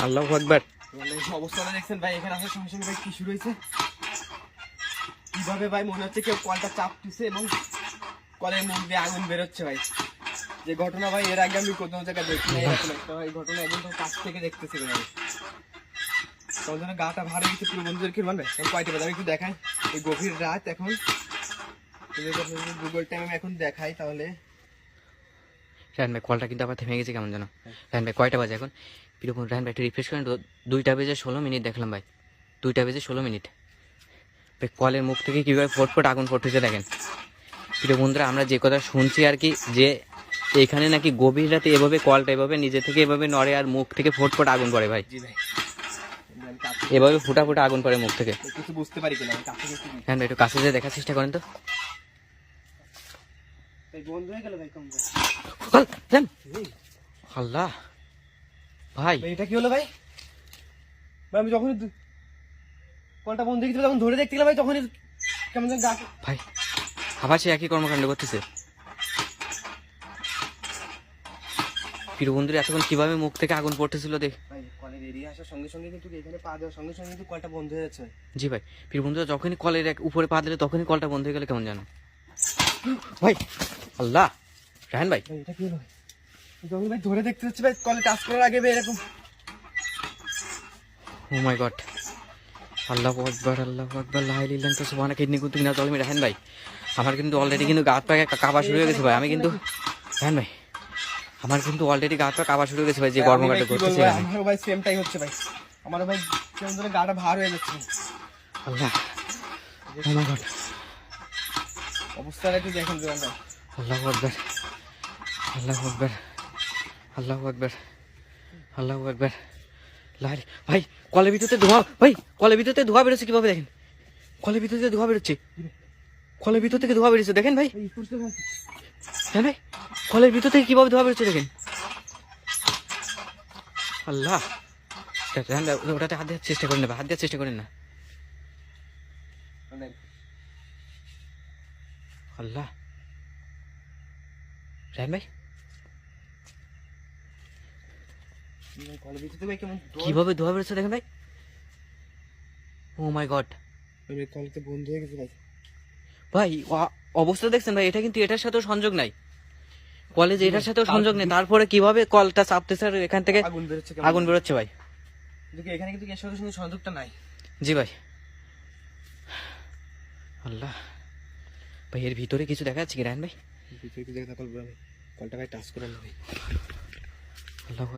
আল্লাহু আকবার। অবস্থাটা দেখছেন ভাই, এখানে আসার সঙ্গে সঙ্গে ভাই কি শুরু হয়েছে, কিভাবে ভাই মনে হচ্ছে কেউ কলটা চাপতেছে এবং কলের মুখ দিয়ে আগুন বেরোচ্ছে ভাই। যে ঘটনা ভাই এর আগে আমি কোথাও জায়গায় দেখি না, এরকম একটা ভাই ঘটনা একদম তো কাছ থেকে দেখতেছি ভাই। তখন যেন গাটা ভার হয়ে গেছে পুরো বন্ধুদেরকে মানবে। এখন কয়টা বাজে আমি একটু দেখাই, এই গভীর রাত এখন গুগল টাইম আমি এখন দেখাই তাহলে। রায়হান ভাই কলটা কিন্তু আবার থেমে গেছে কেমন যেন। রায়হান ভাই কয়টা বাজে এখন? কিরকম রায়হান ভাই একটু রিফ্রেশ করেন। 2টা বেজে 16 মিনিট দেখলাম ভাই, 2টা বেজে 16 মিনিট। ভাই কলের মুখ থেকে কীভাবে ফটফট আগুন ফুটতেছে দেখেন। প্রিয় বন্ধুরা, আমরা যে কথা শুনছি আর কি, যে এখানে নাকি গভীর রাতে এভাবে কলটা এভাবে নিজে থেকে এভাবে নড়ে আর মুখ থেকে ফটফট আগুন পড়ে ভাই। জি ভাই, এভাবে ফুটা ফুটা আগুন পড়ে মুখ থেকে। কিছু বুঝতে পারি কিনা কাছে গেছি। হ্যাঁ ভাই একটু কাছে যেয়ে দেখার চেষ্টা করেন তো। বন্ধ হয়ে গেল ভাই কম। আল্লাহ ভাই, এটা কি হলো ভাই? ভাই আমি যখন কলটা বন্ধ হয়ে গেছিল তখন ধরে দেখতে গেলাম ভাই, তখন কেমন যেন ভাই আবার সে একই কর্মকাণ্ড করতেছে। প্রিয় বন্ধুরা, এতক্ষণ কিভাবে মুখ থেকে আগুন পড়তেছিল দেখ ভাই। কলের এরিয়া আসার সঙ্গে সঙ্গে কিন্তু এখানে পা দেওয়ার সঙ্গে সঙ্গে কিন্তু কলটা বন্ধ হয়ে যাচ্ছে। জি ভাই। প্রিয় বন্ধুরা, যখনই কলের উপরে পা দিলে তখনই কলটা বন্ধ হয়ে গেলে কেমন জানো ভাই। আল্লাহ রায়হান ভাই, এটা কি হলো ভাই? যখন ভাই ধরে দেখতে হচ্ছে ভাই, কলে টাচ করার আগে ভাই এরকম। ও মাই গড, আল্লাহু আকবার, আল্লাহু আকবার, লা ইলাহা ইল্লাল্লাহ, সুবহানাকা ইন্নী কুনতু মিনাজ জালিমিন। রায়হান ভাই, আমার কিন্তু অলরেডি কিন্তু গা হাত পা কাঁপা শুরু হয়ে গেছে ভাই। আমি কিন্তু রায়হান ভাই, আমার কিন্তু অলরেডি গা হাত পা কাঁপা শুরু হয়ে গেছে ভাই, যে কর্মকাণ্ড করতেছি। আমারও ভাই সেম টাইম হচ্ছে ভাই, আমারও ভাই কেমন ধরে গাটা ভার হয়ে যাচ্ছে। আল্লাহ, ও মাই গড, অবস্থাটা একটু দেখেন ভাই। আল্লাহু আকবার, আল্লাহু আকবার, আল্লাহু আকবার, আল্লাহু আকবার। ভাই কলের ভিতরতে ধোঁয়া, ভাই কলের ভিতরতে ধোঁয়া বেরোচ্ছে কিভাবে দেখেন। কলের ভিতর থেকে ধোঁয়া বেরোচ্ছে, কলের ভিতর থেকে ধোঁয়া বেরোচ্ছে দেখেন ভাই। হ্যাঁ ভাই, কলের ভিতর থেকে কিভাবে ধোঁয়া বেরোচ্ছে দেখেন। আল্লাহ, ওটাতে হাত দেওয়ার চেষ্টা করেন না, হাত দেওয়ার চেষ্টা করেন না। আল্লাহ রায়হান ভাই, কলের ভিতর থেকে কেমন কিভাবে ধোঁয়া বেরোচ্ছে দেখেন ভাই। ও মাই গড, কলটা বন্ধ হয়ে গেছে ভাই। ভাই অবস্থা দেখছেন ভাই, এটা কিন্তু এটার সাথেও সংযোগ নাই, কলেজ এটার সাথেও সংযোগ নেই, তারপরে কিভাবে কলটা চাপতেছে আর এখান থেকে আগুন বেরোচ্ছে ভাই। এখানে কিন্তু এর সাথে সংযোগটা নাই। জি ভাই। আল্লাহ ভাই, এর ভিতরে কিছু দেখা যাচ্ছে কি রায়হান ভাই? ভিতরে কিছু দেখা ভাই, কলটা ভাই টাচ করেন ভাই। আল্লাহ।